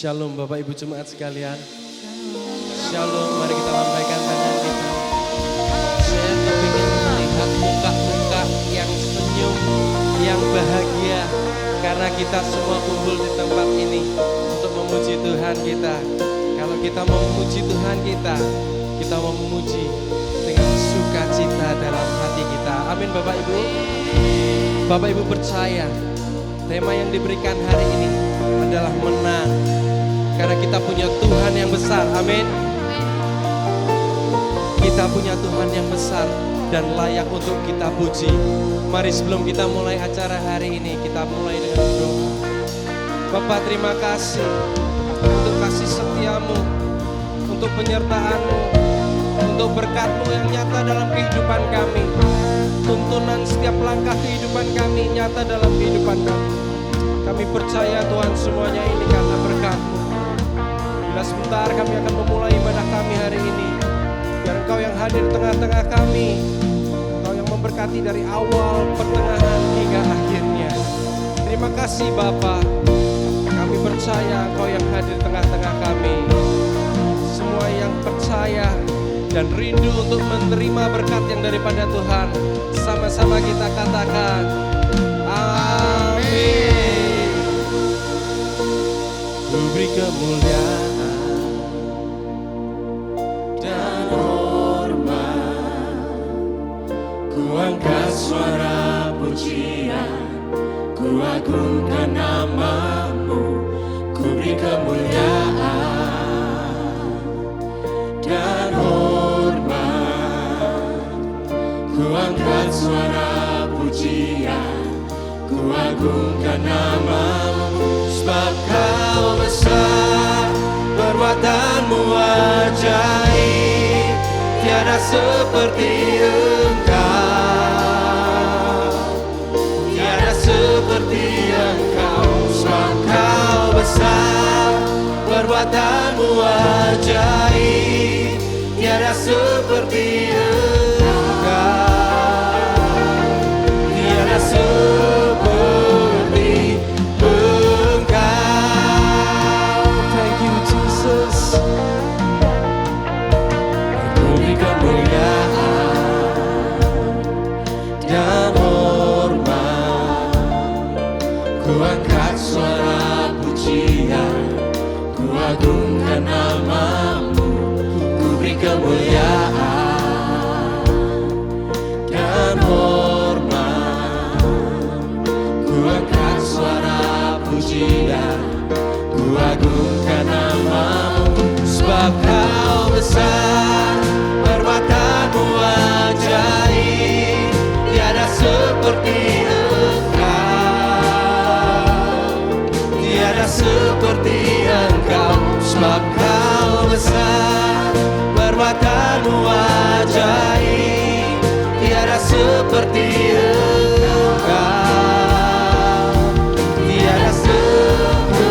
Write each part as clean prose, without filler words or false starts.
Shalom Bapak Ibu Jemaat sekalian. Shalom, mari kita lambaikan tangan kita. Saya kepingin melihat muka-muka yang senyum, yang bahagia. Karena kita semua kumpul di tempat ini untuk memuji Tuhan kita. Kalau kita mau memuji Tuhan kita mau memuji dengan sukacita dalam hati kita. Amin Bapak Ibu. Bapak Ibu percaya tema yang diberikan hari ini adalah menang. Karena kita punya Tuhan yang besar, amin. Kita punya Tuhan yang besar dan layak untuk kita puji. Mari sebelum kita mulai acara hari ini, kita mulai dengan doa. Bapa, terima kasih untuk kasih setiamu, untuk penyertaan-Mu, untuk berkat-Mu yang nyata dalam kehidupan kami. Tuntunan setiap langkah kehidupan kami nyata dalam kehidupan kami. Kami percaya Tuhan semuanya ini karena berkat-Mu. Bila sebentar kami akan memulai ibadah kami hari ini, biar Engkau yang hadir di tengah-tengah kami, Engkau yang memberkati dari awal, pertengahan hingga akhirnya. Terima kasih Bapa. Kami percaya Engkau yang hadir di tengah-tengah kami. Semua yang percaya dan rindu untuk menerima berkat yang daripada Tuhan, sama-sama kita katakan amin. Ku beri kemuliaan dan hormat, ku angkat suara pujian, ku agungkan nama-Mu. Ku beri kemuliaan dan hormat, ku angkat suara pujian, ku agungkan nama-Mu. Sebab Kau besar, perbuatan-Mu ajaib, tiada seperti Engkau, tiada seperti Engkau. Sebab Kau besar, perbuatan-Mu ajaib, tiada seperti Engkau, tiada seperti agungkan nama-Mu. Ku beri kemuliaan dan hormat, ku angkat suara pujian, ku agungkan nama-Mu. Sebab Kau besar, perbuatan-Mu ajaib, tiada seperti Engkau, tiada seperti Engkau. Sebab Kau besar, perbuatan-Mu ajaib, tiada seperti Engkau, tiada seperti.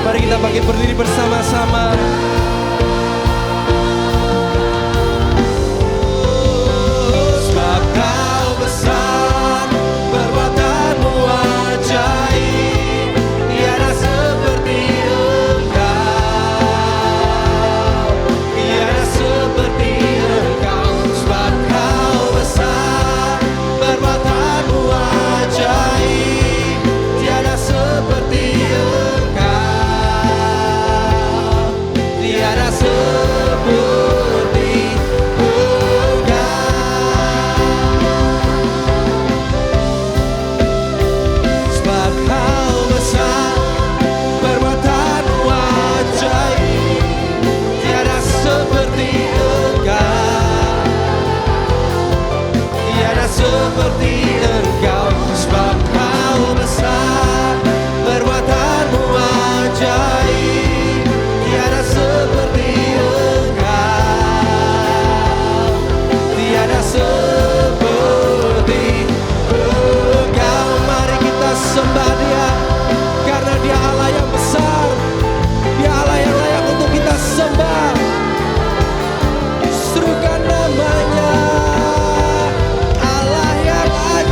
Mari kita bangkit berdiri bersama-sama. Sebab Kau besar, perbuatan-Mu ajaib, tiada seperti Allah yang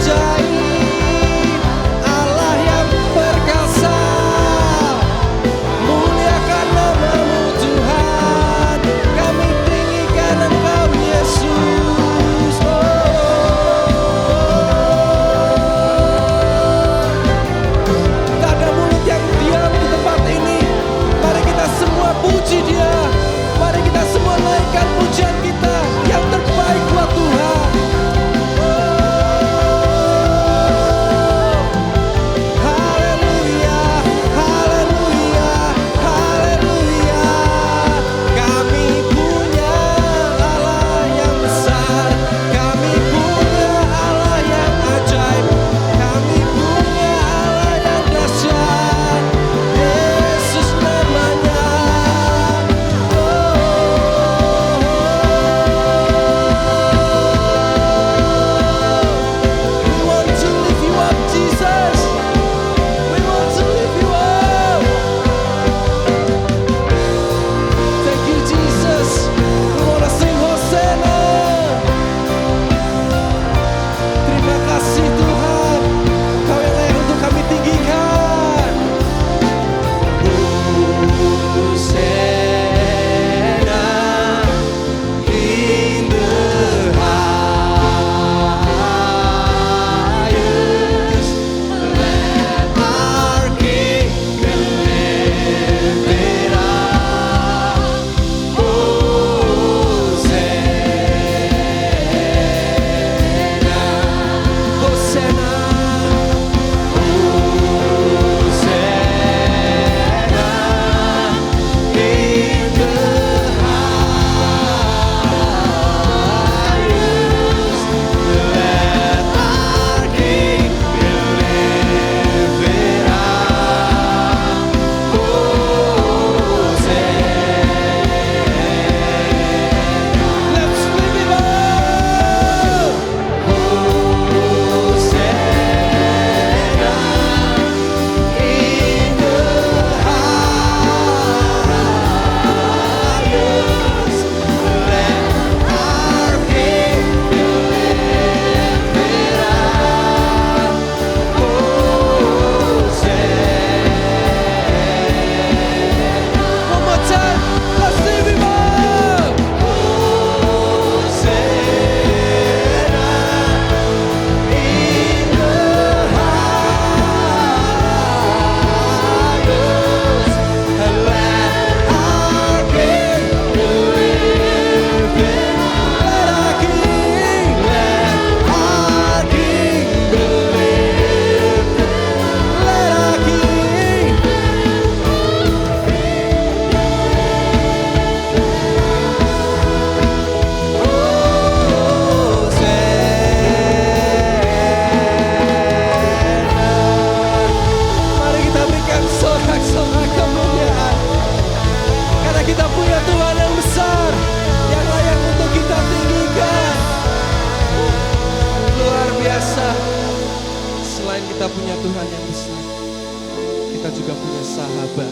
sahabat.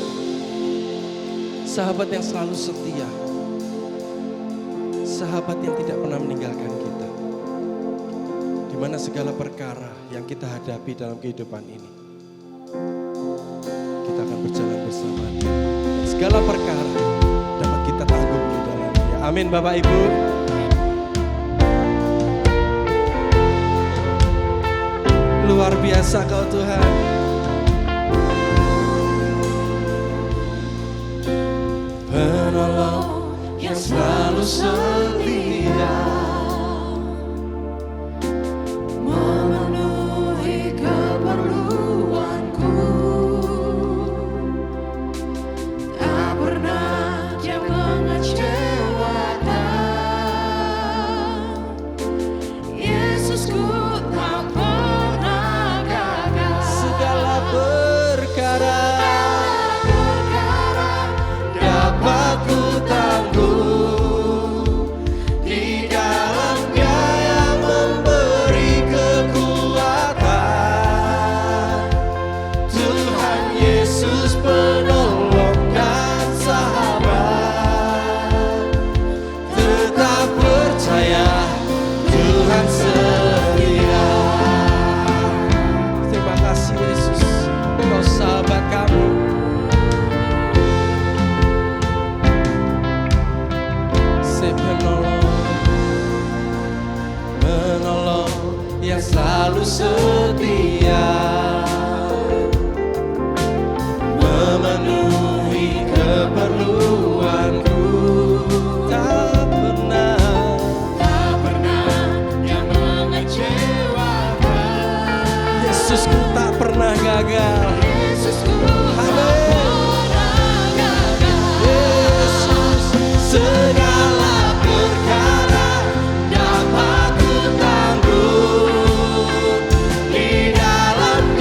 Sahabat yang selalu setia. Sahabat yang tidak pernah meninggalkan kita. Di mana segala perkara yang kita hadapi dalam kehidupan ini, kita akan berjalan bersama Dia. Dan segala perkara dapat kita tanggung di dalamnya. Amin Bapak Ibu. Luar biasa Kau Tuhan. Penolong yang selalu setia, memenuhi keperluanku. Tak pernah Dia mengecewakan. Yesusku tak pernah gagal. segala perkara dapat ku tanggung di dalam-Nya yang memberi kekuatan. Tuhan Yesus penolong dan sahabat, tetap percaya Tuhan setia. Terima kasih Yesus, Kau sahabat kami. Penolong yang selalu setia, memenuhi keperluanku. Tak pernah Dia mengecewakan. Yesusku tak pernah gagal. Yesusku tak Amin. pernah gagal. Yesus, segala perkara dapat ku tanggung di dalam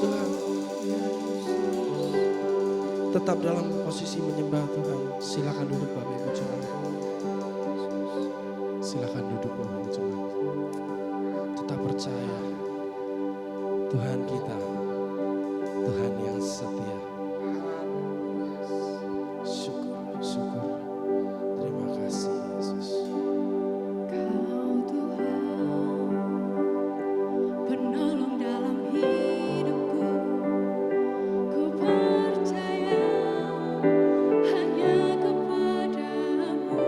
Tuhan. Tetap dalam posisi menyembah Tuhan. Silakan duduk Bapak Ibu Jemaat. Silakan duduk Bapak Ibu Jemaat. Tetap percaya Tuhan kita, Tuhan yang setia. Syukur, syukur. Terima kasih Yesus. Kau Tuhan, penolong dalam hidupku. Ku percaya hanya kepadamu.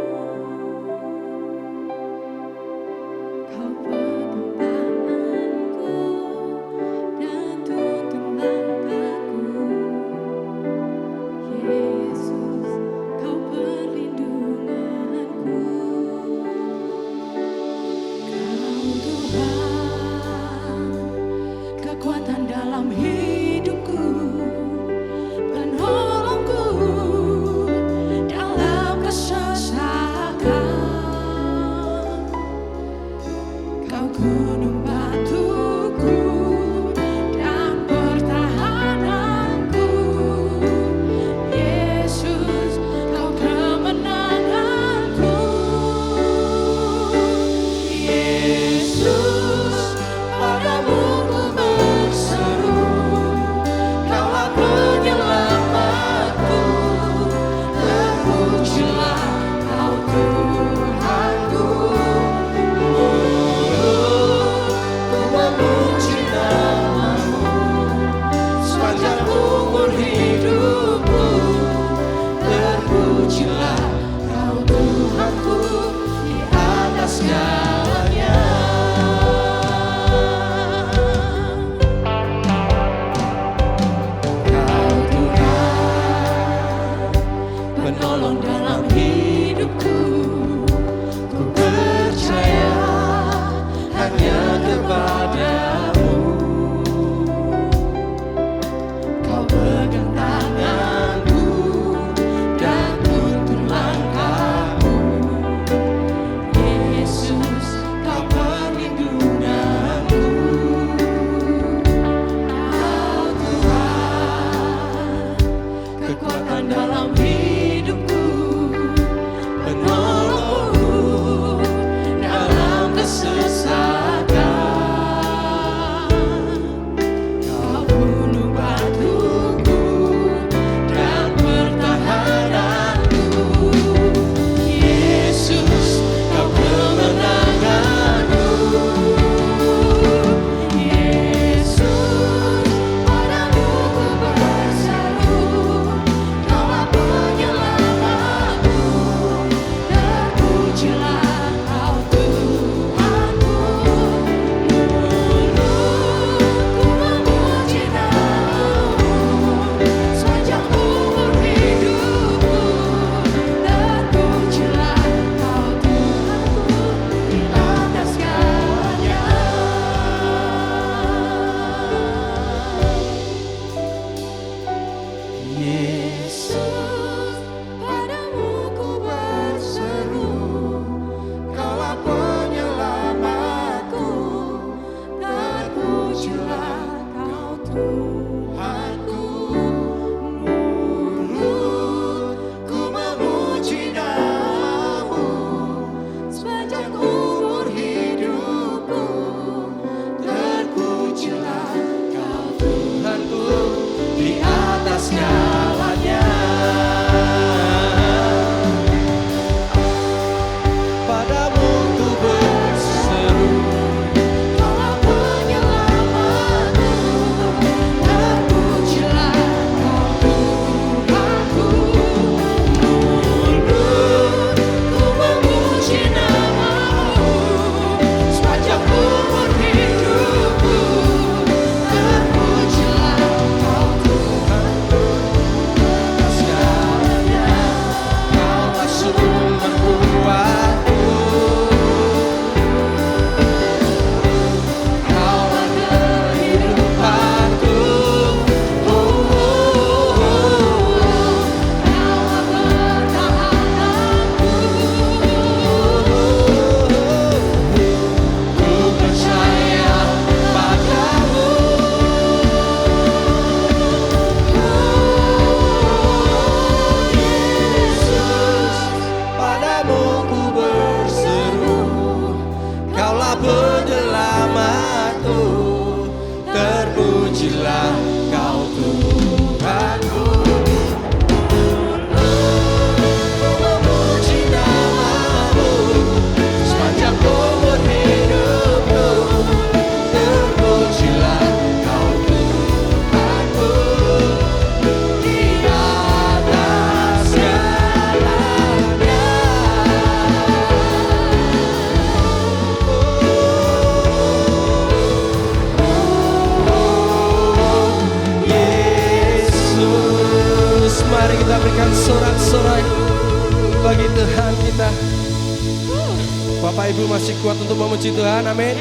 Bapak Ibu masih kuat untuk memuji Tuhan, amin.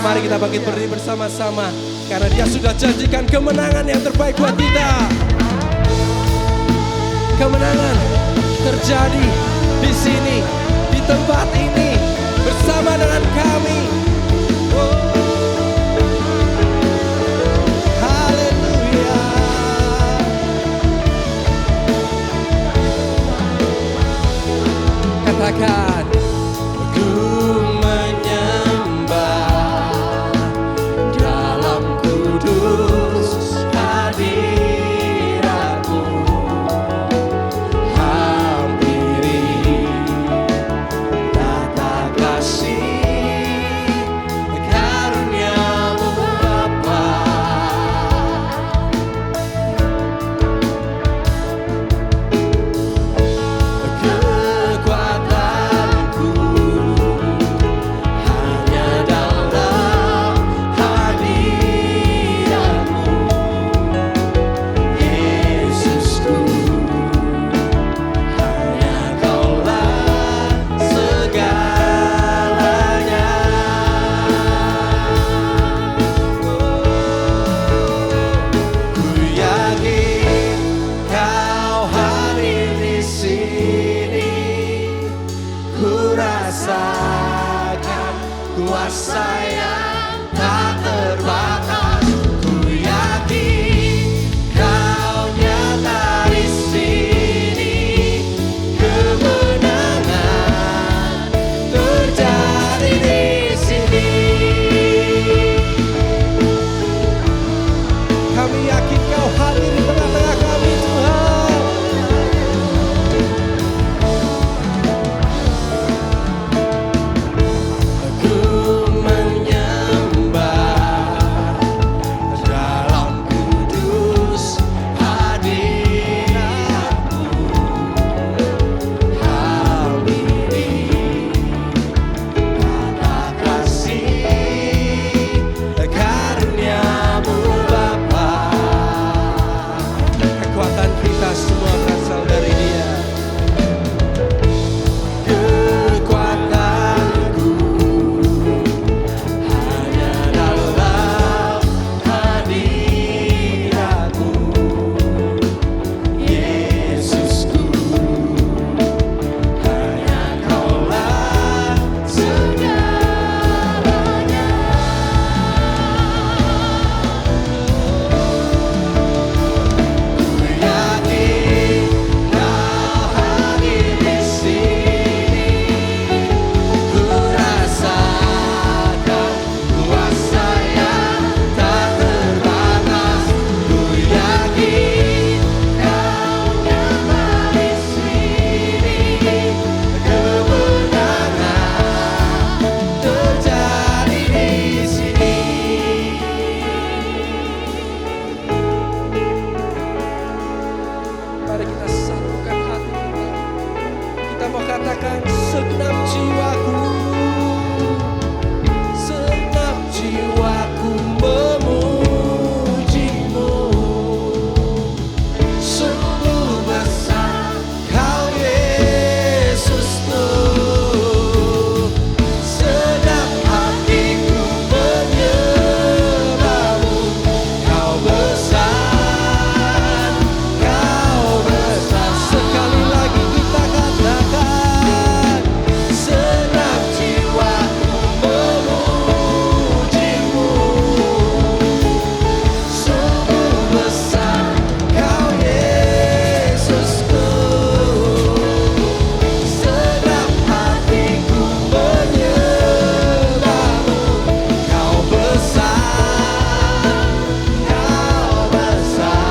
Mari kita bangkit berdiri bersama-sama, karena Dia sudah janjikan kemenangan yang terbaik buat kita. Kemenangan terjadi di sini, di tempat ini, bersama dengan kami. Haleluya. Katakan, ku menyembah dalam kudus hadirat-Mu. Hampiri tata kasih karunia-Mu Bapa. Kekuatanku hanya dalam hadirat-Mu, Yesusku. Hanya Kaulah segalanya. Ku yakin Kau hadir di sini. Ku rasakan kuasa yang tak terbatas. Ku yakin Kau nyata di sini. Kemenangan terjadi di sini. Kami yakin Kau hadir di tengah-tengah kami, Tuhan. Ku menyembah dalam kudus hadirat-Mu. Hampiri tata kasih karunia-Mu Bapa. Kekuatan kita semua berasal dari Dia. Kekuatanku hanya dalam hadirat-Mu, Yesusku. Hanya Kaulah segalanya. Ku yakin Kau hadir di sini. Ku rasakan kuasa yang tak terbatas. Ku yakin Kau nyata di sini. Kemenangan terjadi di sini. Mari kita satukan hati kita. Kita mau katakan segenap jiwaku, segenap jiwaku memuji-Mu. Sungguh besar Kau Yesusku. Sedap hatiku menyembah-Mu. Kau besar, Kau besar. Sekali lagi kita katakan, segenap jiwaku memuji-Mu. Sungguh besar Kau Yesusku. Sedap hatiku menyembah-Mu. Kau besar, Kau besar.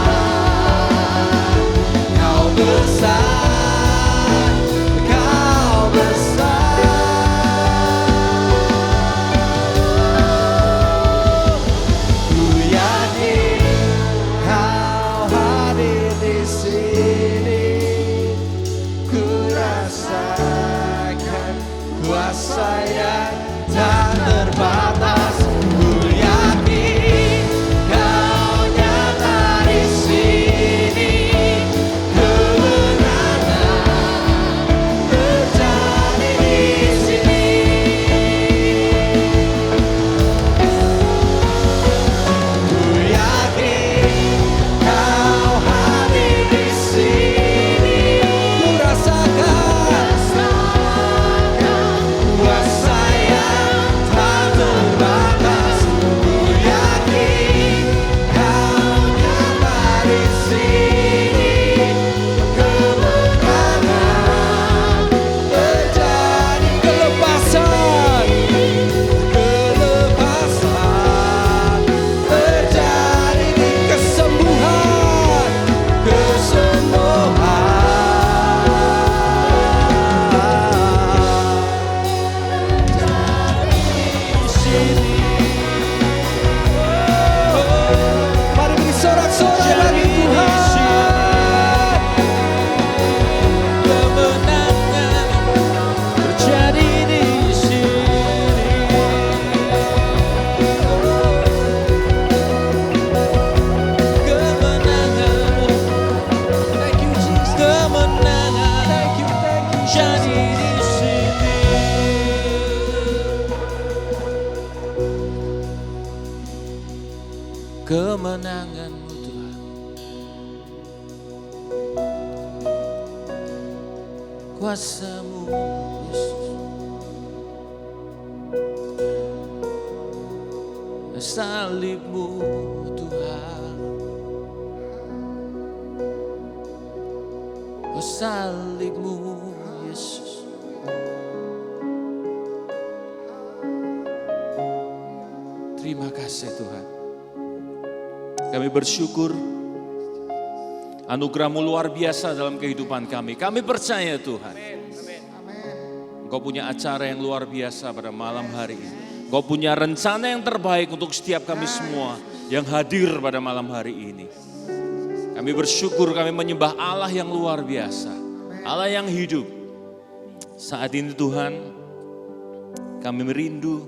Kau besar, Kau besar. Ku yakin Kau hadir di sini. Ku rasakan kuasa yang tak terbatas. Ku yakin Kau nyata di sini. Kemenangan terjadi di sini. kemenangan-Mu Tuhan. Kuasa-Mu Yesus. Salib-Mu Tuhan. Salib-Mu Yesus. Terima kasih Tuhan. Kami bersyukur anugerah-Mu luar biasa dalam kehidupan kami. Kami percaya Tuhan. Engkau punya acara yang luar biasa pada malam hari ini. Engkau punya rencana yang terbaik untuk setiap kami semua yang hadir pada malam hari ini. Kami bersyukur, kami menyembah Allah yang luar biasa. Allah yang hidup. Saat ini Tuhan, kami merindu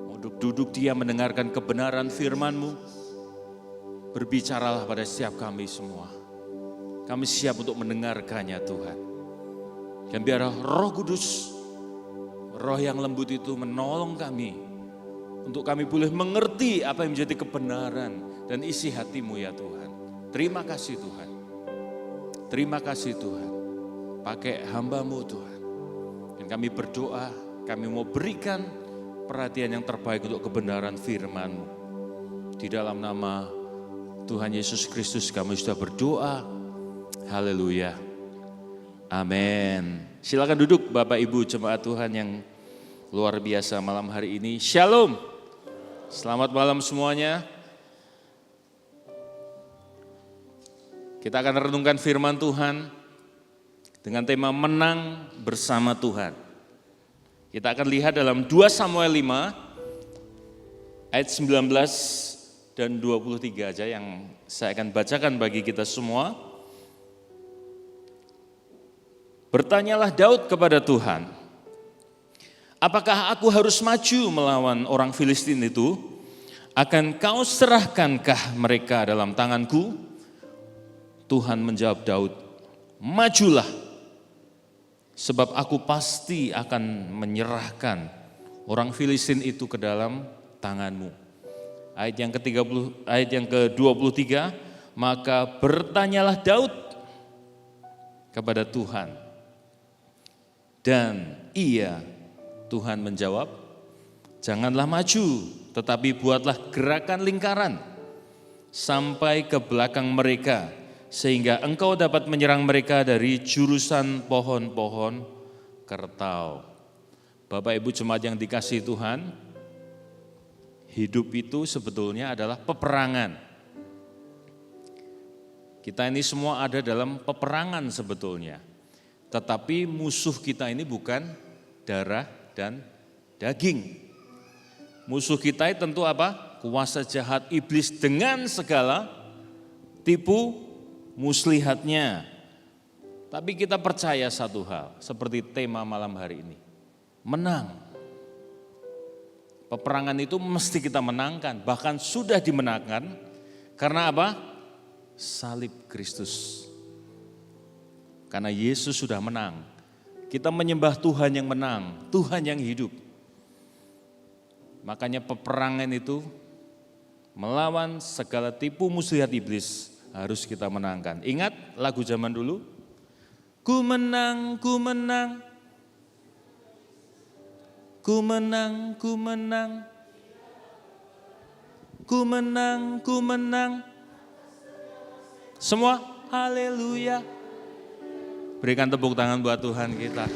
untuk duduk diam mendengarkan kebenaran firman-Mu. Berbicaralah pada setiap kami semua. Kami siap untuk mendengarkannya Tuhan. Dan biarlah Roh Kudus, Roh yang lembut itu menolong kami. Untuk kami boleh mengerti apa yang menjadi kebenaran dan isi hati-Mu ya Tuhan. Terima kasih Tuhan. Terima kasih Tuhan. Pakai hamba-Mu Tuhan. Dan kami berdoa, kami mau berikan perhatian yang terbaik untuk kebenaran firman-Mu. Di dalam nama Tuhan Yesus Kristus kami sudah berdoa. Haleluya. Amin. Silakan duduk Bapak Ibu jemaat Tuhan yang luar biasa malam hari ini. Shalom. Selamat malam semuanya. Kita akan renungkan firman Tuhan dengan tema menang bersama Tuhan. Kita akan lihat dalam 2 Samuel 5 ayat 19 dan 23 aja yang saya akan bacakan bagi kita semua. Bertanyalah Daud kepada Tuhan, apakah aku harus maju melawan orang Filistin itu? Akan kau serahkankah mereka dalam tanganku? Tuhan menjawab Daud, majulah, sebab aku pasti akan menyerahkan orang Filistin itu ke dalam tanganmu. Ayat yang ke-23, maka bertanyalah Daud kepada Tuhan. Dan Tuhan menjawab, janganlah maju, tetapi buatlah gerakan lingkaran sampai ke belakang mereka, sehingga engkau dapat menyerang mereka dari jurusan pohon-pohon kertau. Bapak Ibu jemaat yang dikasihi Tuhan, hidup itu sebetulnya adalah peperangan. Kita ini semua ada dalam peperangan sebetulnya. Tetapi musuh kita ini bukan darah dan daging. Musuh kita tentu apa? Kuasa jahat iblis dengan segala tipu muslihatnya. Tapi kita percaya satu hal, seperti tema malam hari ini. Menang. Peperangan itu mesti kita menangkan, bahkan sudah dimenangkan. Karena apa? Salib Kristus. Karena Yesus sudah menang. Kita menyembah Tuhan yang menang, Tuhan yang hidup. Makanya peperangan itu melawan segala tipu muslihat iblis harus kita menangkan. Ingat lagu zaman dulu? Ku menang, ku menang. Ku menang, ku menang. Ku menang, ku menang. Semua haleluya. Berikan tepuk tangan buat Tuhan kita.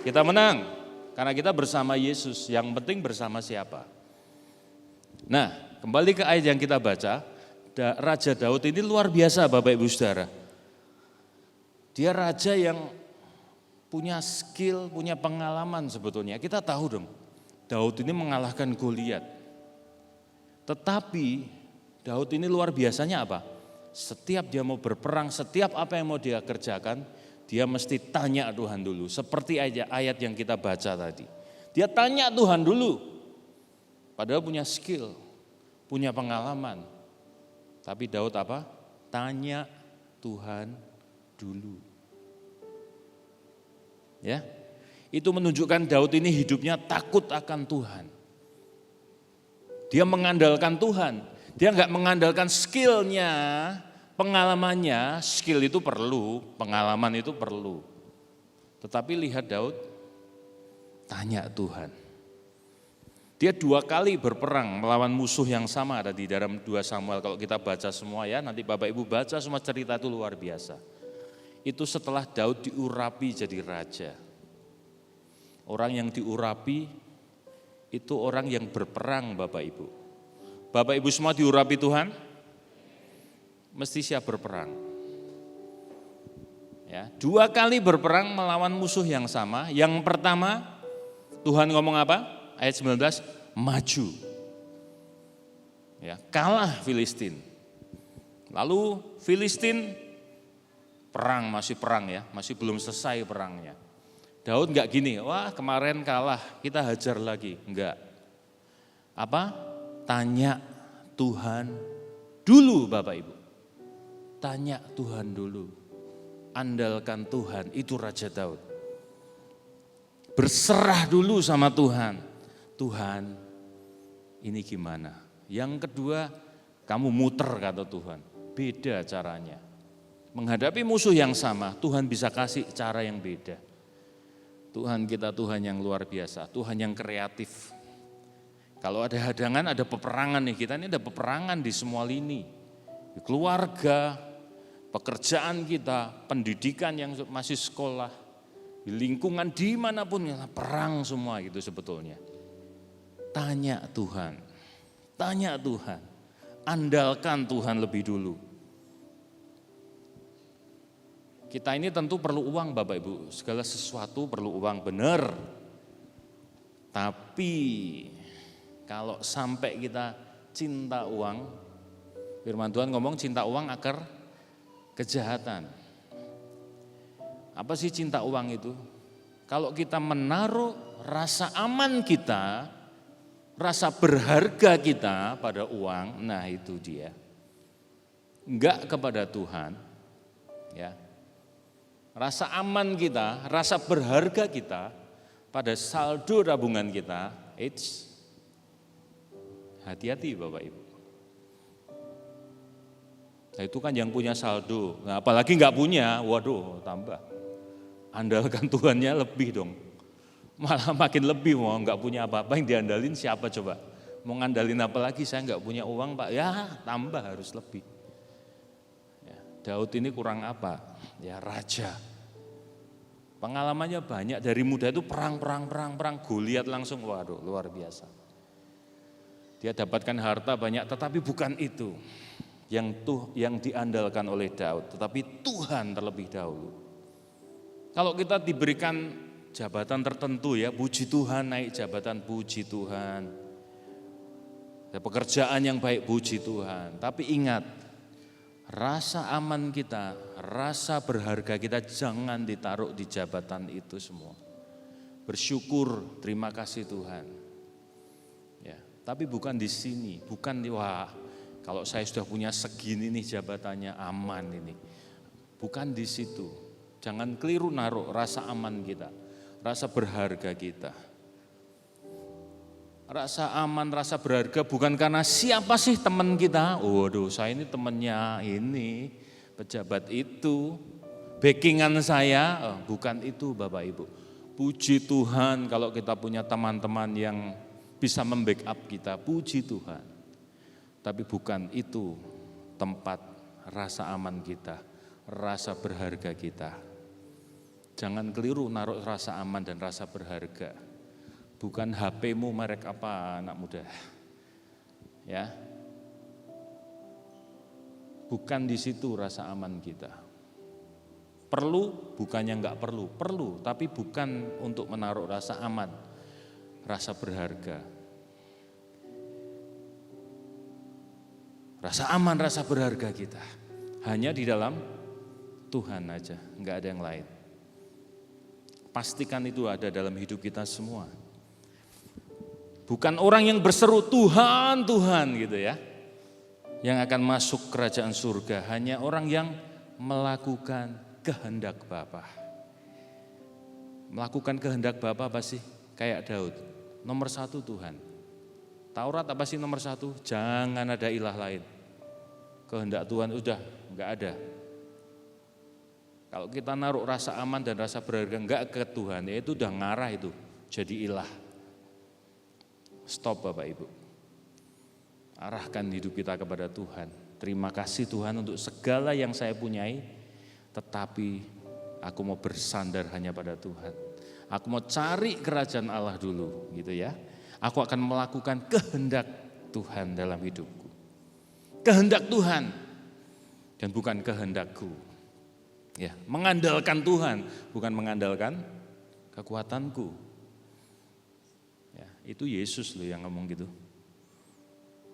Kita menang karena kita bersama Yesus. Yang penting bersama siapa? Nah, kembali ke ayat yang kita baca. Raja Daud ini luar biasa Bapak Ibu Saudara. Dia raja yang punya skill, punya pengalaman sebetulnya. Kita tahu dong, Daud ini mengalahkan Goliat. Tetapi Daud ini luar biasanya apa? Setiap dia mau berperang, setiap apa yang mau dia kerjakan, dia mesti tanya Tuhan dulu. Seperti ayat yang kita baca tadi. Dia tanya Tuhan dulu. Padahal punya skill, punya pengalaman. Tapi Daud apa? Tanya Tuhan dulu. Ya, itu menunjukkan Daud ini hidupnya takut akan Tuhan. Dia mengandalkan Tuhan. Dia nggak mengandalkan skillnya, pengalamannya. Skill itu perlu, pengalaman itu perlu. Tetapi lihat Daud, tanya Tuhan. Dia 2 kali berperang melawan musuh yang sama, ada di dalam 2 Samuel. Kalau kita baca semua ya, nanti Bapak Ibu baca semua, cerita itu luar biasa. Itu setelah Daud diurapi jadi raja. Orang yang diurapi itu orang yang berperang Bapak Ibu. Bapak Ibu semua diurapi Tuhan, mesti siap berperang. Ya, 2 kali berperang melawan musuh yang sama. Yang pertama, Tuhan ngomong apa? Ayat 19, maju. Ya, kalah Filistin. Lalu Filistin perang, masih perang ya, masih belum selesai perangnya. Daud enggak gini, wah kemarin kalah, kita hajar lagi. Enggak. Apa? Tanya Tuhan dulu Bapak Ibu. Tanya Tuhan dulu. Andalkan Tuhan, itu Raja Daud. Berserah dulu sama Tuhan. Tuhan, ini gimana? Yang kedua, kamu muter kata Tuhan. Beda caranya. Menghadapi musuh yang sama, Tuhan bisa kasih cara yang beda. Tuhan kita Tuhan yang luar biasa, Tuhan yang kreatif. Kalau ada hadangan, ada peperangan nih, kita ini ada peperangan di semua lini. Di keluarga, pekerjaan kita, pendidikan yang masih sekolah, di lingkungan dimanapun, perang semua gitu sebetulnya. Tanya Tuhan, andalkan Tuhan lebih dulu. Kita ini tentu perlu uang Bapak Ibu, segala sesuatu perlu uang, benar. Tapi kalau sampai kita cinta uang, firman Tuhan ngomong cinta uang akar kejahatan. Apa sih cinta uang itu? Kalau kita menaruh rasa aman kita, rasa berharga kita pada uang, nah itu dia. Enggak kepada Tuhan, ya. Rasa aman kita, rasa berharga kita pada saldo tabungan kita, hati-hati Bapak Ibu. Nah itu kan yang punya saldo, nah, apalagi enggak punya, waduh tambah. Andalkan Tuhannya lebih dong. Malah makin lebih, mau enggak punya apa-apa yang diandalin siapa coba? Mau ngandalin apa lagi, saya enggak punya uang Pak, ya tambah harus lebih. Ya, Daud ini kurang apa? Ya raja. Pengalamannya banyak, dari muda itu perang, Goliat langsung, waduh luar biasa. Dia dapatkan harta banyak, tetapi bukan itu yang diandalkan oleh Daud, tetapi Tuhan terlebih dahulu. Kalau kita diberikan jabatan tertentu ya, puji Tuhan, naik jabatan, puji Tuhan. Ada pekerjaan yang baik, puji Tuhan. Tapi ingat, rasa aman kita, rasa berharga kita jangan ditaruh di jabatan itu semua. Bersyukur, terima kasih Tuhan. Ya, tapi bukan di sini, bukan di wah, kalau saya sudah punya segini nih jabatannya aman ini. Bukan di situ. Jangan keliru naruh rasa aman kita, rasa berharga kita. Rasa aman, rasa berharga bukan karena siapa sih teman kita. Waduh, saya ini temannya ini, pejabat itu, backingan saya. Bukan itu Bapak Ibu. Puji Tuhan kalau kita punya teman-teman yang bisa membackup kita, puji Tuhan. Tapi bukan itu tempat rasa aman kita, rasa berharga kita. Jangan keliru naruh rasa aman dan rasa berharga. Bukan HP-mu merek apa anak muda. Ya. Bukan di situ rasa aman kita. Perlu, bukannya enggak perlu. Perlu, tapi bukan untuk menaruh rasa aman, rasa berharga. Rasa aman, rasa berharga kita hanya di dalam Tuhan aja, enggak ada yang lain. Pastikan itu ada dalam hidup kita semua. Bukan orang yang berseru Tuhan, Tuhan gitu ya, yang akan masuk kerajaan surga. Hanya orang yang melakukan kehendak Bapa. Melakukan kehendak Bapa apa sih? Kayak Daud, nomor 1 Tuhan. Taurat apa sih nomor 1? Jangan ada ilah lain. Kehendak Tuhan udah enggak ada. Kalau kita naruh rasa aman dan rasa berharga enggak ke Tuhan, ya itu udah ngarah itu jadi ilah. Stop Bapak Ibu. Arahkan hidup kita kepada Tuhan. Terima kasih Tuhan untuk segala yang saya punyai, tetapi aku mau bersandar hanya pada Tuhan. Aku mau cari kerajaan Allah dulu, gitu ya. Aku akan melakukan kehendak Tuhan dalam hidupku. Kehendak Tuhan dan bukan kehendakku. Ya, mengandalkan Tuhan, bukan mengandalkan kekuatanku. Ya, itu Yesus loh yang ngomong gitu.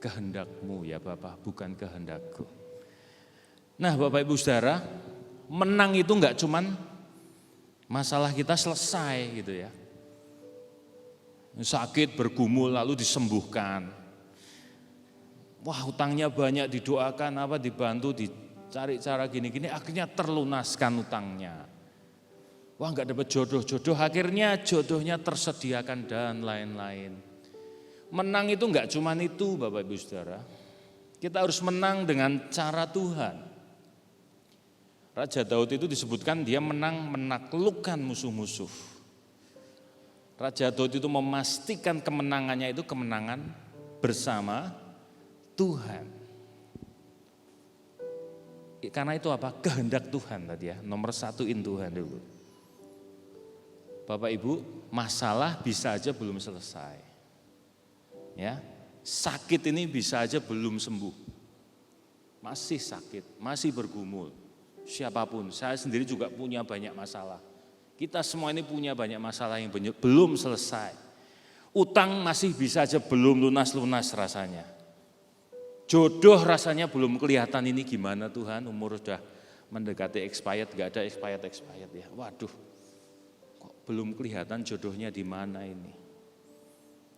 Kehendakmu ya Bapa, bukan kehendakku. Nah Bapak Ibu Saudara, menang itu enggak cuman masalah kita selesai gitu ya. Sakit bergumul lalu disembuhkan. Wah hutangnya banyak, didoakan apa dibantu, dicari cara gini-gini, akhirnya terlunaskan hutangnya. Wah enggak dapat jodoh, akhirnya jodohnya tersediakan dan lain-lain. Menang itu enggak cuman itu Bapak Ibu Saudara. Kita harus menang dengan cara Tuhan. Raja Daud itu disebutkan dia menang menaklukkan musuh-musuh. Raja Daud itu memastikan kemenangannya itu kemenangan bersama Tuhan. Karena itu apa? Kehendak Tuhan tadi ya. Nomor 1-in Tuhan dulu. Bapak Ibu, masalah bisa aja belum selesai. Ya, sakit ini bisa aja belum sembuh. Masih sakit, masih bergumul. Siapapun, saya sendiri juga punya banyak masalah. Kita semua ini punya banyak masalah yang belum selesai. Utang masih bisa aja belum lunas-lunas rasanya. Jodoh rasanya belum kelihatan ini gimana Tuhan, umur udah mendekati expired, gak ada expired ya. Waduh, kok belum kelihatan jodohnya di mana ini.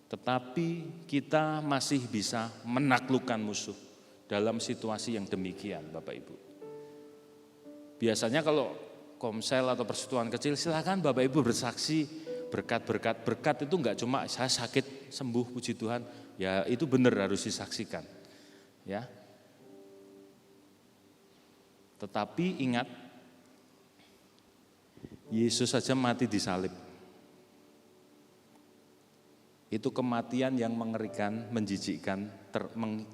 Tetapi kita masih bisa menaklukkan musuh dalam situasi yang demikian Bapak Ibu. Biasanya kalau komsel atau persekutuan kecil silakan Bapak Ibu bersaksi berkat itu enggak cuma saya sakit sembuh puji Tuhan. Ya itu benar harus disaksikan. Ya. Tetapi ingat Yesus saja mati disalib. Itu kematian yang mengerikan, menjijikkan,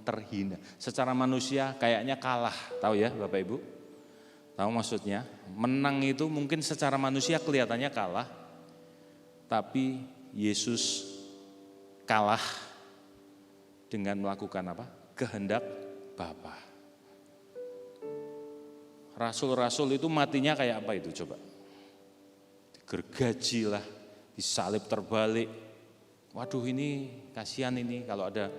terhina. Secara manusia kayaknya kalah, tahu ya Bapak Ibu? Tahu maksudnya? Menang itu mungkin secara manusia kelihatannya kalah, tapi Yesus kalah dengan melakukan apa? Kehendak Bapa. Rasul-rasul itu matinya kayak apa itu coba? Digergaji lah, disalib terbalik. Waduh ini kasihan ini kalau ada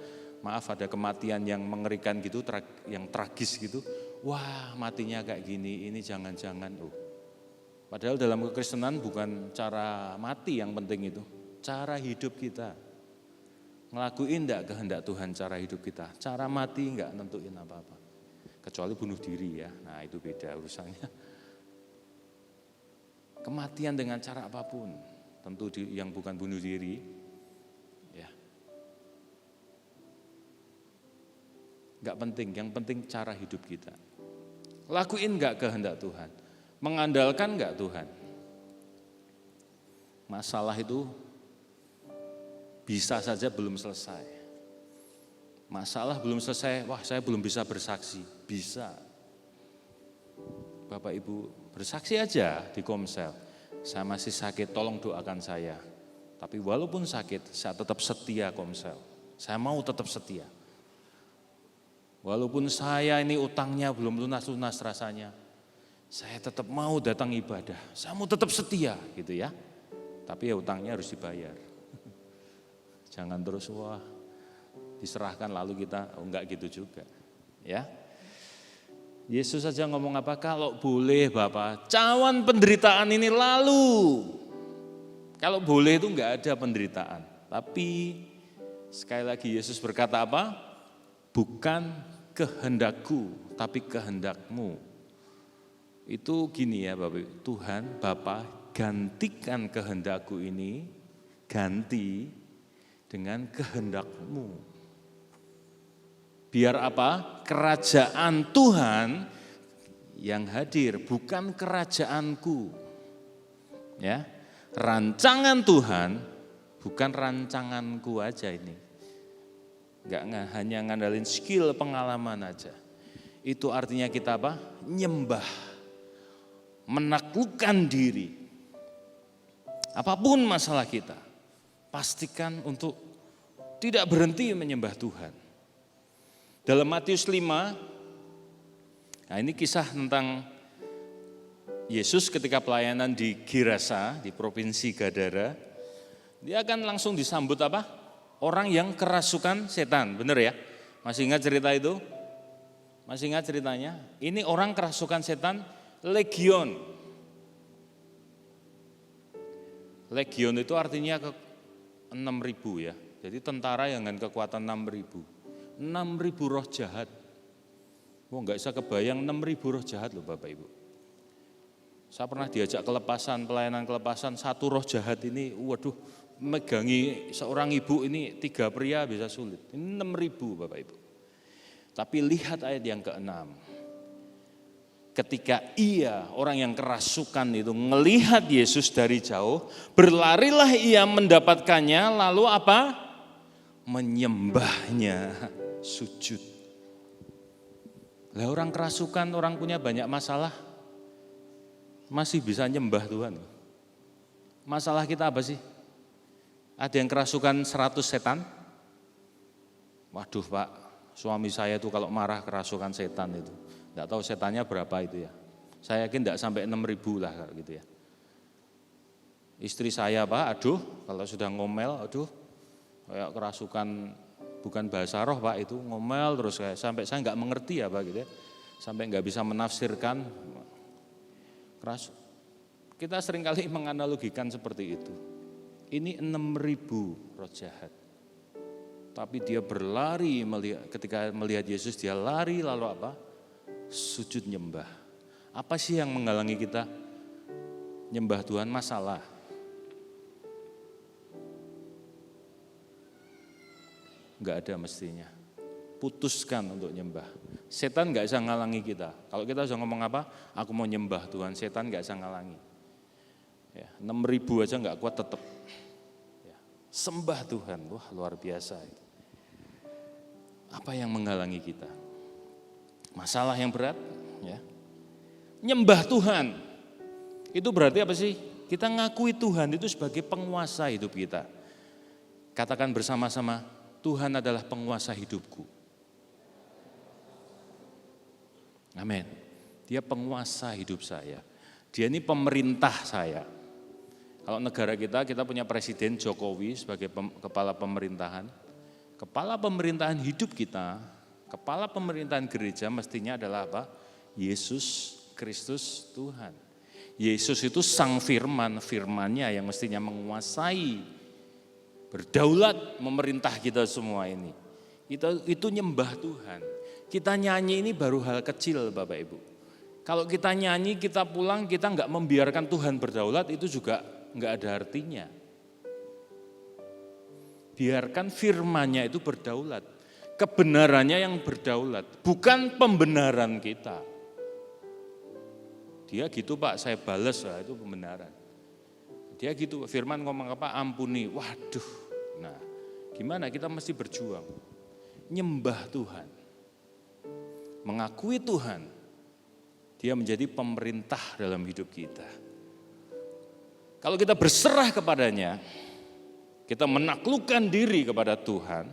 kematian yang mengerikan gitu, yang tragis gitu. Wah matinya kayak gini, ini jangan-jangan. Padahal dalam kekristenan bukan cara mati yang penting itu, cara hidup kita. Ngelakuin enggak kehendak Tuhan cara hidup kita, cara mati enggak nentuin apa-apa. Kecuali bunuh diri ya, nah itu beda urusannya. Kematian dengan cara apapun, tentu yang bukan bunuh diri. Enggak penting, yang penting cara hidup kita. Lakuin enggak kehendak Tuhan? Mengandalkan enggak Tuhan? Masalah itu bisa saja belum selesai. Masalah belum selesai, wah saya belum bisa bersaksi. Bisa. Bapak Ibu bersaksi aja di komsel. Saya masih sakit, tolong doakan saya. Tapi walaupun sakit, saya tetap setia komsel. Saya mau tetap setia. Walaupun saya ini utangnya belum lunas-lunas rasanya, saya tetap mau datang ibadah, saya mau tetap setia gitu ya. Tapi ya utangnya harus dibayar. Jangan terus wah diserahkan lalu kita enggak gitu juga. Ya. Yesus saja ngomong apa? Kalau boleh Bapak, cawan penderitaan ini lalu. Kalau boleh itu enggak ada penderitaan. Tapi sekali lagi Yesus berkata apa? Bukan kehendakku, tapi kehendakmu. Itu gini ya Bapak, Tuhan Bapa gantikan kehendakku ini, ganti dengan kehendakmu. Biar apa? Kerajaan Tuhan yang hadir, bukan kerajaanku. Ya, rancangan Tuhan bukan rancanganku aja ini. Enggak hanya ngandalin skill pengalaman aja. Itu artinya kita apa? Nyembah, menaklukkan diri. Apapun masalah kita, pastikan untuk tidak berhenti menyembah Tuhan. Dalam Matius 5, nah ini kisah tentang Yesus ketika pelayanan di Gerasa, di provinsi Gadara. Dia akan langsung disambut apa? Orang yang kerasukan setan, benar ya? Masih ingat cerita itu? Masih ingat ceritanya? Ini orang kerasukan setan, legion. Legion itu artinya 6.000 ya. Jadi tentara yang dengan kekuatan 6.000. 6.000 roh jahat. Wah, enggak bisa kebayang 6.000 roh jahat loh Bapak Ibu. Saya pernah diajak kelepasan, pelayanan kelepasan, satu roh jahat ini, waduh, megangi seorang ibu ini 3 pria bisa sulit. Ini 6.000 Bapak Ibu. Tapi lihat ayat yang ke-6. Ketika ia, orang yang kerasukan itu, melihat Yesus dari jauh, berlarilah ia mendapatkannya, lalu apa? Menyembahnya, sujud. Lah orang kerasukan, orang punya banyak masalah, masih bisa nyembah Tuhan. Masalah kita apa sih? Ada yang kerasukan 100 setan? Waduh Pak, suami saya itu kalau marah kerasukan setan itu. Enggak tahu setannya berapa itu ya. Saya yakin enggak sampai 6.000 lah gitu ya. Istri saya Pak, aduh kalau sudah ngomel, aduh kayak kerasukan, bukan bahasa roh Pak, itu ngomel terus kayak sampai saya enggak mengerti ya Pak gitu ya. Sampai enggak bisa menafsirkan. Kita seringkali menganalogikan seperti itu. Ini 6.000 roh jahat. Tapi dia berlari ketika melihat Yesus, dia lari lalu apa? Sujud nyembah. Apa sih yang menghalangi kita nyembah Tuhan? Masalah. Enggak ada mestinya. Putuskan untuk nyembah. Setan enggak bisa ngalangi kita. Kalau kita sudah ngomong apa? Aku mau nyembah Tuhan, setan enggak bisa ngalangi. Ya, 6.000 aja enggak kuat tetap. Ya, sembah Tuhan, wah luar biasa. Apa yang menghalangi kita? Masalah yang berat, ya. Nyembah Tuhan, itu berarti apa sih? Kita ngakui Tuhan itu sebagai penguasa hidup kita. Katakan bersama-sama, Tuhan adalah penguasa hidupku. Amin. Dia penguasa hidup saya. Dia ini pemerintah saya. Kalau negara kita punya Presiden Jokowi sebagai kepala pemerintahan. Kepala pemerintahan hidup kita, kepala pemerintahan gereja mestinya adalah apa? Yesus Kristus Tuhan. Yesus itu sang firman, firmannya yang mestinya menguasai, berdaulat memerintah kita semua ini. Itu nyembah Tuhan. Kita nyanyi ini baru hal kecil Bapak Ibu. Kalau kita nyanyi, kita pulang, kita enggak membiarkan Tuhan berdaulat, itu juga enggak ada artinya. Biarkan firman-Nya itu berdaulat. Kebenarannya yang berdaulat, bukan pembenaran kita. Dia gitu Pak, saya balas, lah, itu pembenaran. Dia gitu, firman ngomong apa? Ampuni, waduh. Nah, gimana kita mesti berjuang. Nyembah Tuhan. Mengakui Tuhan. Dia menjadi pemerintah dalam hidup kita. Kalau kita berserah kepadanya, kita menaklukkan diri kepada Tuhan,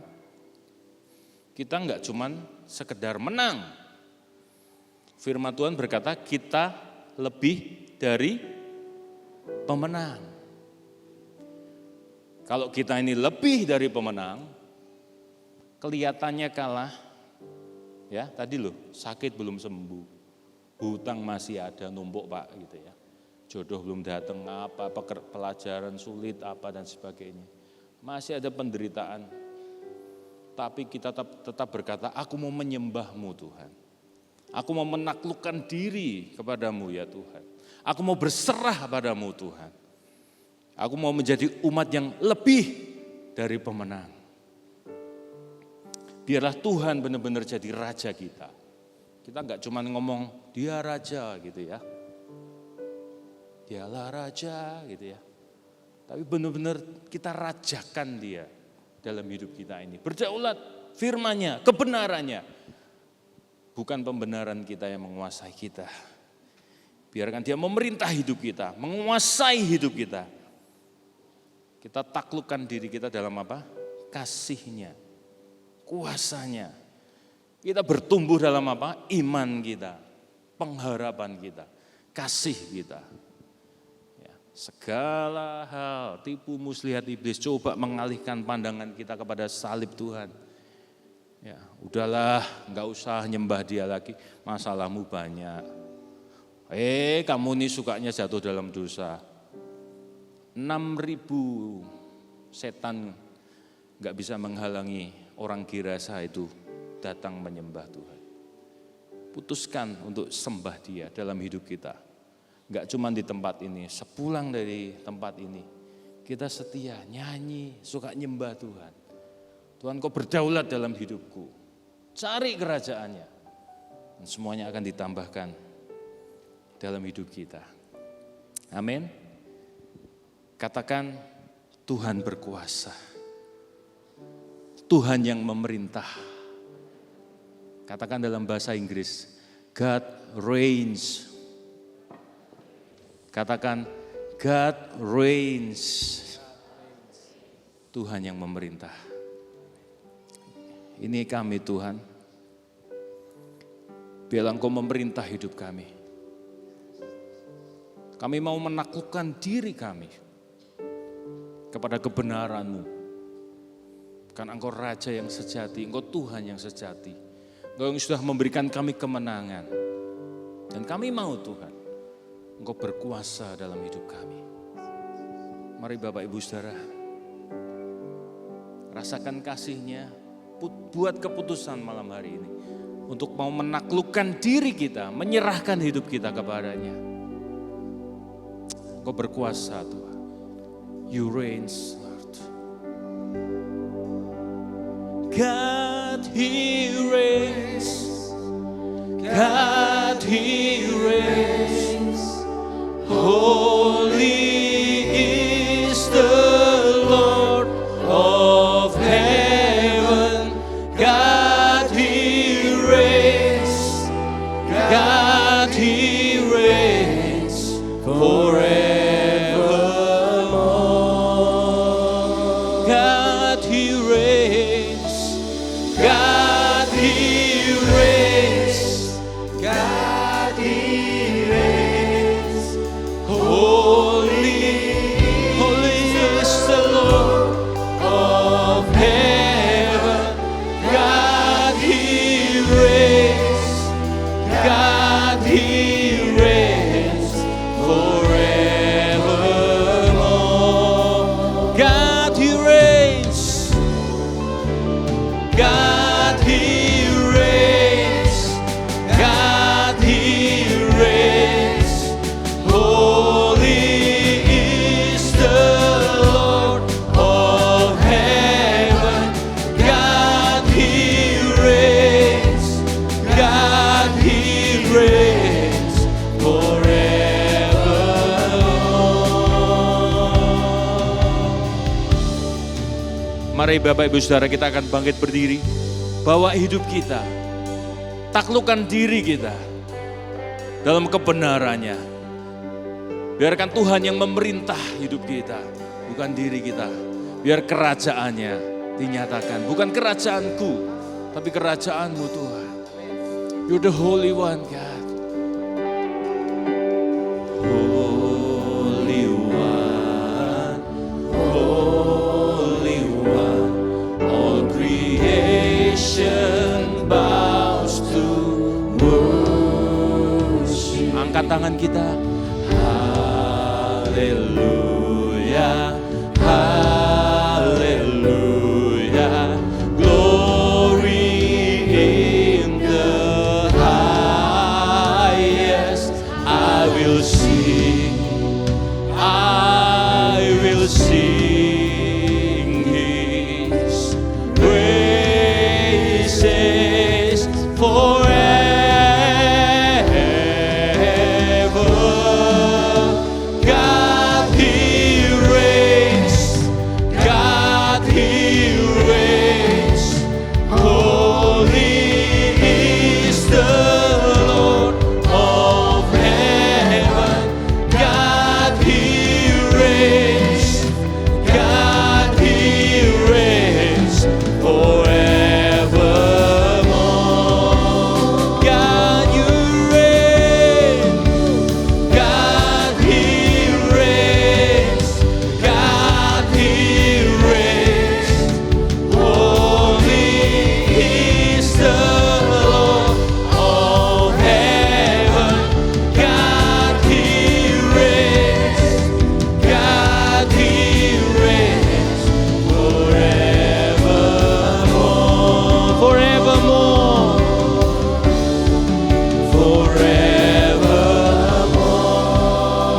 kita enggak cuman sekedar menang. Firman Tuhan berkata kita lebih dari pemenang. Kalau kita ini lebih dari pemenang, kelihatannya kalah, ya tadi loh sakit belum sembuh, hutang masih ada numpuk Pak gitu ya, jodoh belum datang, apa pelajaran sulit apa dan sebagainya. Masih ada penderitaan, tapi kita tetap berkata, aku mau menyembah-Mu Tuhan. Aku mau menaklukkan diri kepadamu ya Tuhan. Aku mau berserah padamu Tuhan. Aku mau menjadi umat yang lebih dari pemenang. Biarlah Tuhan benar-benar jadi raja kita. Kita enggak cuma ngomong dia raja gitu ya. Dialah raja gitu ya. Tapi benar-benar kita rajakan dia dalam hidup kita ini. Berdaulat firman-Nya, kebenarannya. Bukan pembenaran kita yang menguasai kita. Biarkan dia memerintah hidup kita, menguasai hidup kita. Kita taklukkan diri kita dalam apa? Kasih-Nya, kuasanya. Kita bertumbuh dalam apa? Iman kita, pengharapan kita, kasih kita. Segala hal, tipu muslihat iblis, coba mengalihkan pandangan kita kepada salib Tuhan. Ya, udahlah, enggak usah nyembah dia lagi, masalahmu banyak. Kamu ini sukanya jatuh dalam dosa. 6.000 setan enggak bisa menghalangi orang Gerasa itu datang menyembah Tuhan. Putuskan untuk sembah dia dalam hidup kita. Enggak cuma di tempat ini, sepulang dari tempat ini, kita setia, nyanyi, suka nyembah Tuhan. Tuhan kau berdaulat dalam hidupku, cari kerajaannya. Dan semuanya akan ditambahkan dalam hidup kita. Amin. Katakan Tuhan berkuasa. Tuhan yang memerintah. Katakan dalam bahasa Inggris, God reigns. Katakan, God reigns. Tuhan yang memerintah. Ini kami Tuhan. Biarlah Engkau memerintah hidup kami. Kami mau menaklukkan diri kami kepada kebenaran-Mu. Karena Engkau Raja yang sejati, Engkau Tuhan yang sejati. Engkau yang sudah memberikan kami kemenangan. Dan kami mau Tuhan, Engkau berkuasa dalam hidup kami. Mari Bapak Ibu Saudara, rasakan kasih-Nya, buat keputusan malam hari ini. Untuk mau menaklukkan diri kita, menyerahkan hidup kita kepadanya. Engkau berkuasa Tuhan. You reigns Lord. God He reigns. God He reigns. Holy is the Lord of heaven, God He reigns, God He reigns forevermore. God He reigns, God He reigns, God He reigns. Holy, holy is the Lord of heaven, God He reigns, God He reigns forevermore. God He reigns, God He reigns, God He reigns. Holy is the Lord of heaven, God He reigns, God He reigns forevermore. Mari Bapak Ibu Saudara, kita akan bangkit berdiri, bawa hidup kita, taklukkan diri kita dalam kebenarannya. Biarkan Tuhan yang memerintah hidup kita, bukan diri kita. Biar kerajaannya dinyatakan, bukan kerajaanku, tapi kerajaan-Mu Tuhan. You're the Holy One, God. Holy One, Holy One, all creation bows to worship. Angkat tangan kita. Hallelujah, hallelujah, glory in the highest. I will sing His praise.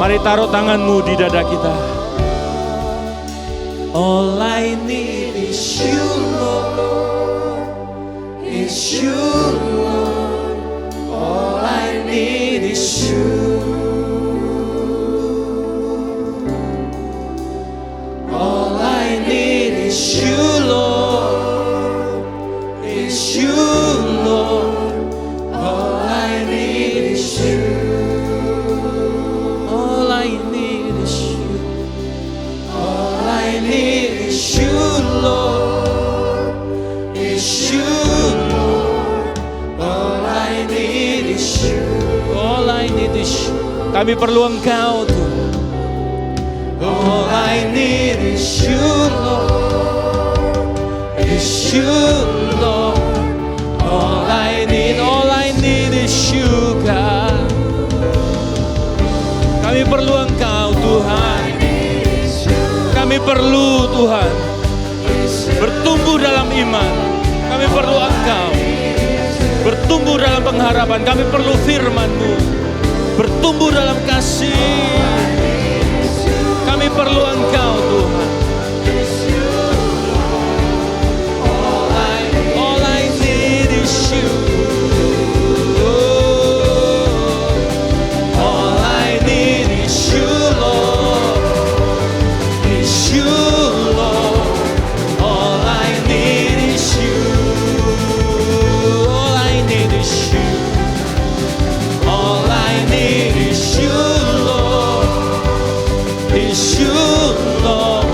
Mari taruh tanganmu di dada kita. All I need is you, Lord. Is you, Lord. All I need is you. All I need is you, Lord. Is you, Lord. All I need is you. All I need is you. All I need is you, Lord. Is you, Lord. All I need is you. All I need is you. Kami perlu Engkau, Tuhan. All I need is you, Lord. Is you, Lord. All I need is you, God. Kami perlu Engkau, Tuhan. Kami perlu, Tuhan, bertumbuh dalam iman. Kami perlu Engkau, bertumbuh dalam pengharapan. Kami perlu firman-Mu, bertumbuh dalam kasih. Kami perlu Engkau, Tuhan. All I need is you. All I need is you, Lord. Is you, Lord. All I need is you. All I need is you. All I need is you, Lord. Is you, Lord.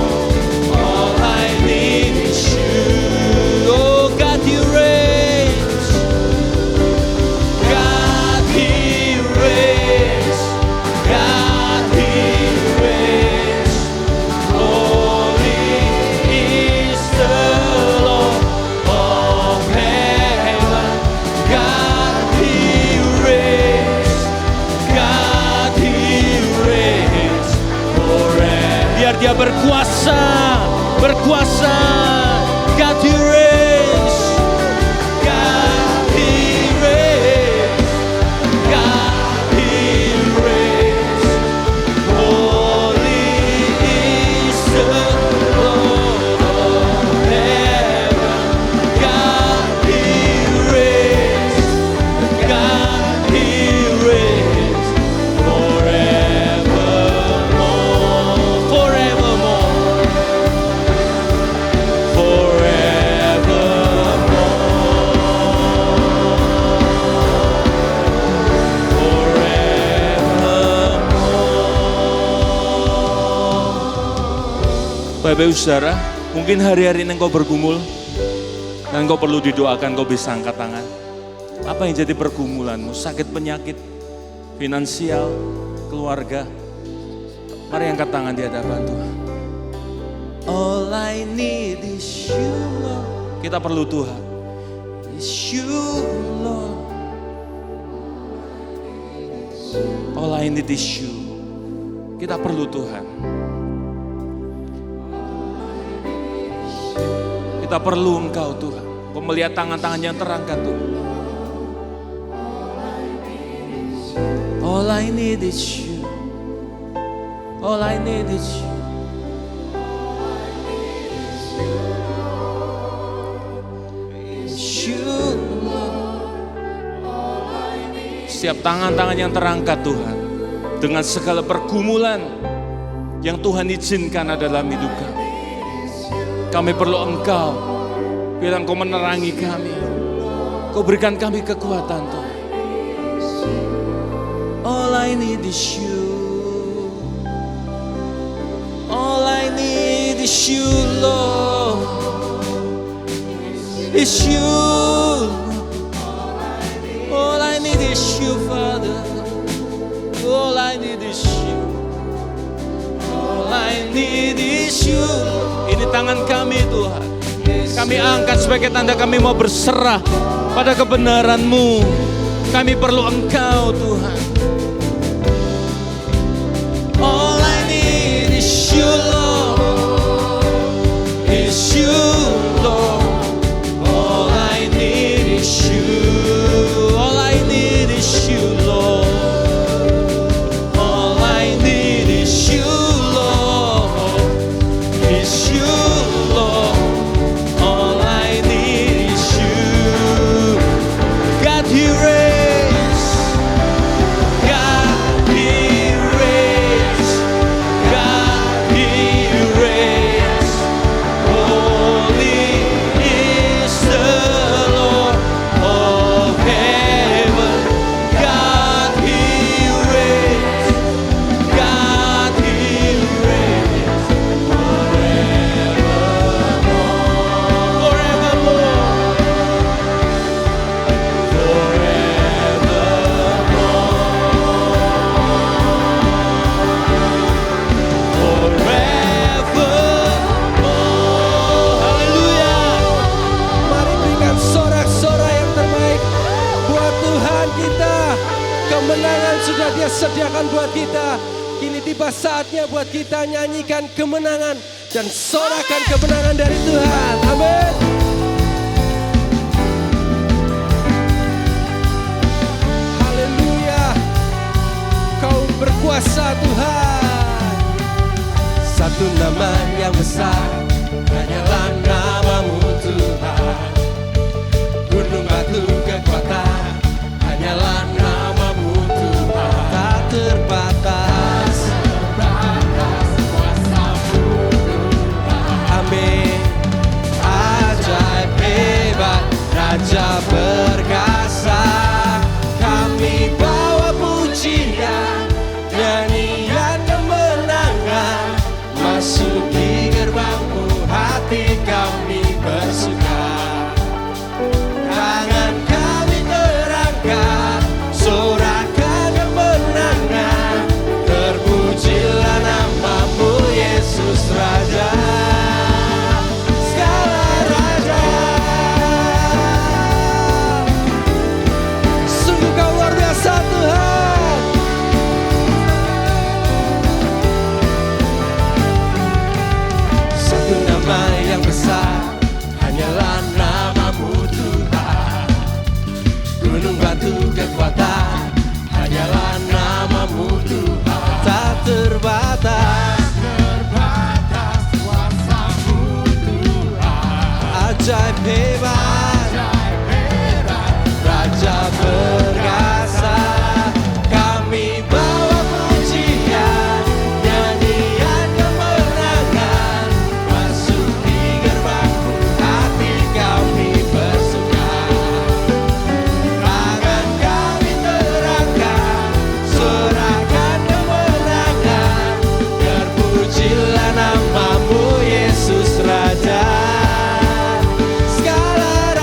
All I need is you. Oh, God, He reigns. God, He reigns. God, He reigns. Holy is the Lord of heaven. God, He reigns. God, He reigns forever. Biar Dia berkuasa, berkuasa. God, He reigns. God, He reigns. God, He reigns. Holy is the Lord of heaven. God, He reigns. God, He reigns forevermore. Forevermore. Bapak Ibu Saudara, mungkin hari-hari ini engkau bergumul dan engkau perlu didoakan, engkau bisa angkat tangan. Apa yang jadi pergumulanmu? Sakit, penyakit, finansial, keluarga. Mari angkat tangan di hadapan Tuhan. All I need is you, Lord. Kita perlu Tuhan. Is you, Lord. All I need is you. Kita perlu Tuhan. Kita perlu Engkau, Tuhan. Kau melihat tangan-tangan yang terangkat, Tuhan. All I need is you. All I need is you. Setiap tangan-tangan yang terangkat, Tuhan, dengan segala pergumulan yang Tuhan izinkan ada dalam hidup kami. Kami perlu Engkau, biar Engkau menerangi kami. Kau berikan kami kekuatan, Tuhan. All I need is you. All I need is you, Lord. Is you. All I need is you, Father. All I need is you. All I need is you. Ini tangan kami, Tuhan. Kami angkat sebagai tanda kami mau berserah pada kebenaran-Mu. Kami perlu Engkau, Tuhan. All I need is you, Lord. Is you, Lord. All I need is you. All I need is you, Lord. All I need buat kita. Kini tiba saatnya buat kita nyanyikan kemenangan dan sorakan kemenangan dari Tuhan. Amin. Haleluya. Kau berkuasa Tuhan. Satu nama yang besar, hanyalah namamu Tuhan. Gunung batu kekuatan, hanyalah namamu Tuhan. Tak terbatas, kuasamu Tuhan. Amin. Ajaib hebat, Raja berkasa. Kami bawa pujian, nyanyian kemenangan. Masuki gerbangmu, hati kami bersuka. Tangan kami terangkat, sorakan kemenangan. Terpujilah namamu Yesus Raja, segala raja. Sungguh kau luar biasa Tuhan. Satu nama yang besar, hanyalah namamu Tuhan. Gunung batu kekuatan, hanyalah namamu Tuhan. Tak terbatas, kuasamu Tuhan. Ajaib hebat, Raja berkasa. Kami bawa pujian, nyanyian kemenangan. Masuki gerbangmu, hati kami bersuka. Tangan kami terangkat, sorakan kemenangan. Terpujilah namamu Yesus Raja, segala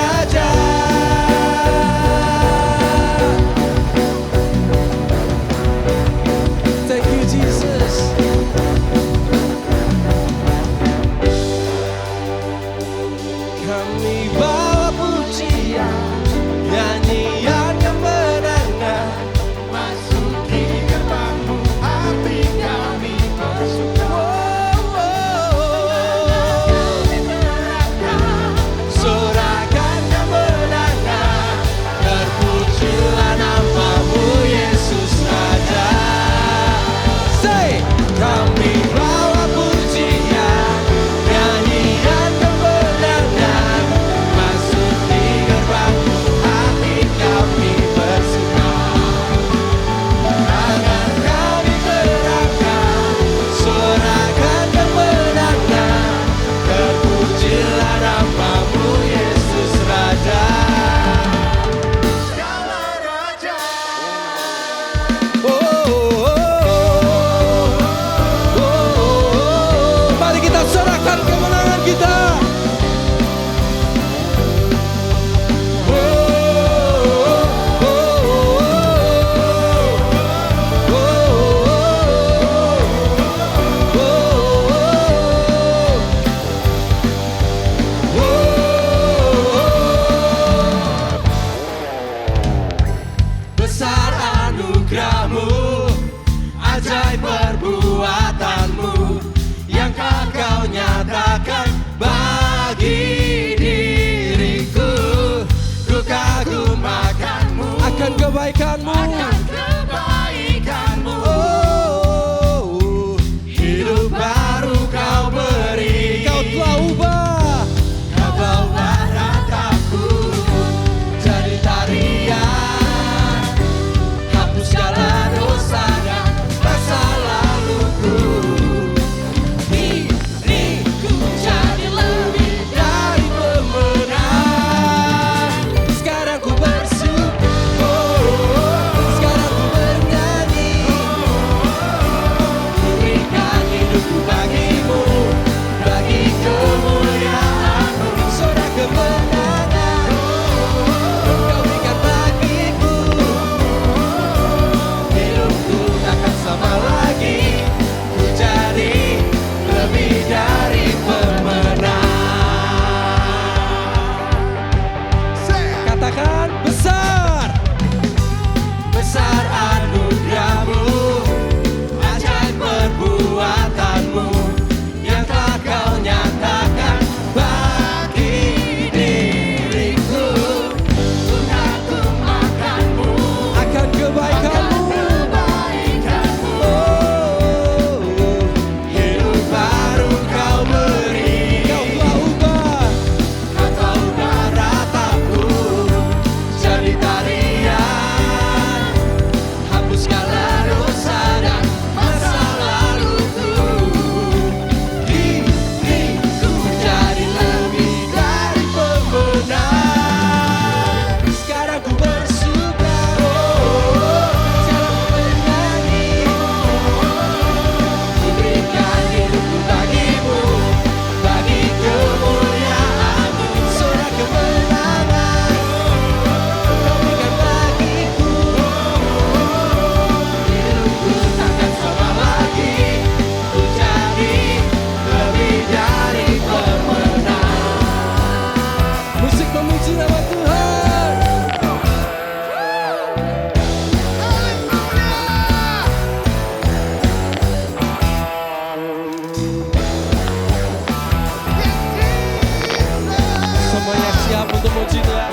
Puji Tuhan.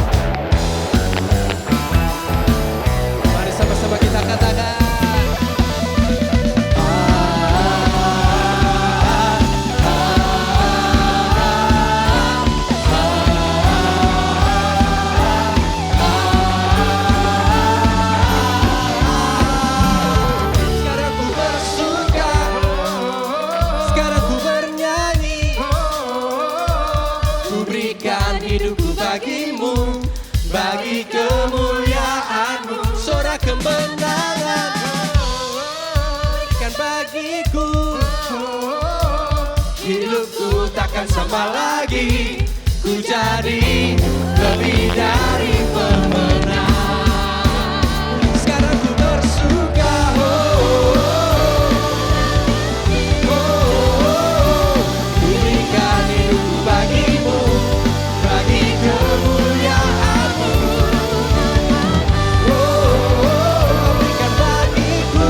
Mari sama-sama kita katakan. Sekarang ku bersuka, sekarang ku bernyanyi, ku berikan hidupku bagimu, bagi kemuliaan-Mu. Sorak kemenangan berikan bagiku, hidupku takkan sama lagi, ku jadi lebih dari pemenang. Sekarang ku bersuka, berikan hidupku bagimu, bagi kemuliaan-Mu. Berikan bagiku,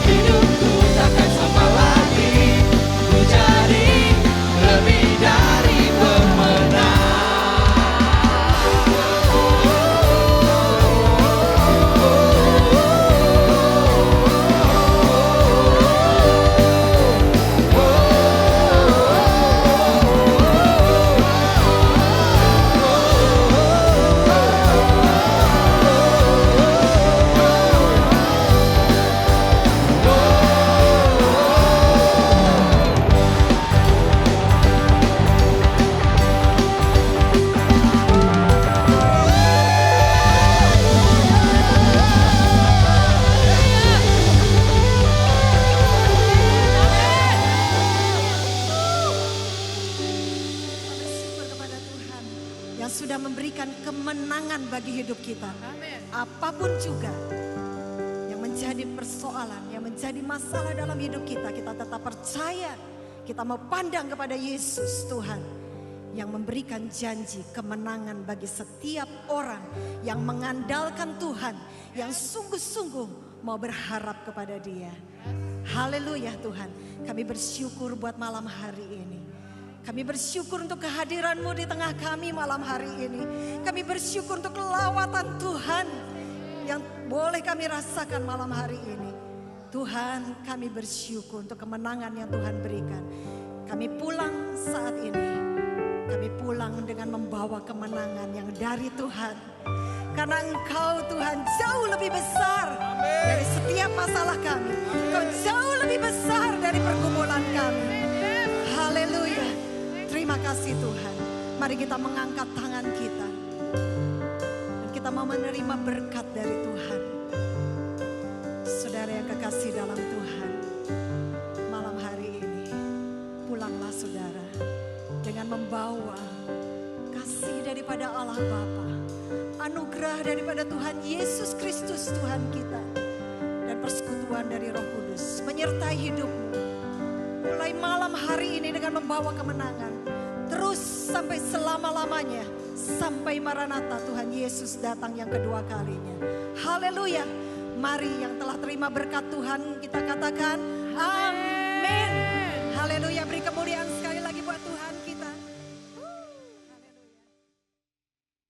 hidupku takkan sama lagi, ku jadi lebih dari pemenang. Bersyukur kepada Tuhan yang sudah memberikan kemenangan bagi hidup kita. Apapun juga yang menjadi persoalan, yang menjadi masalah dalam hidup kita, kita tetap percaya. Kita mau pandang kepada Yesus Tuhan yang memberikan janji kemenangan bagi setiap orang yang mengandalkan Tuhan, yang sungguh-sungguh mau berharap kepada Dia. Haleluya Tuhan, kami bersyukur buat malam hari ini. Kami bersyukur untuk kehadiran-Mu di tengah kami malam hari ini. Kami bersyukur untuk lawatan Tuhan yang boleh kami rasakan malam hari ini. Tuhan, kami bersyukur untuk kemenangan yang Tuhan berikan. Kami pulang saat ini. Kami pulang dengan membawa kemenangan yang dari Tuhan. Karena Engkau Tuhan jauh lebih besar dari setiap masalah kami. Engkau jauh lebih besar dari pergumulan kami. Haleluya. Terima kasih Tuhan. Mari kita mengangkat tangan kita. Dan kita mau menerima berkat dari Tuhan. Saudara yang kekasih dalam Tuhan. Malam hari ini pulanglah saudara. Dengan membawa kasih daripada Allah Bapa, anugerah daripada Tuhan Yesus Kristus Tuhan kita, dan persekutuan dari Roh Kudus menyertai hidupmu. Mulai malam hari ini dengan membawa kemenangan, terus sampai selama-lamanya, sampai Maranatha Tuhan Yesus datang yang kedua kalinya. Haleluya. Mari yang telah terima berkat Tuhan kita katakan amin.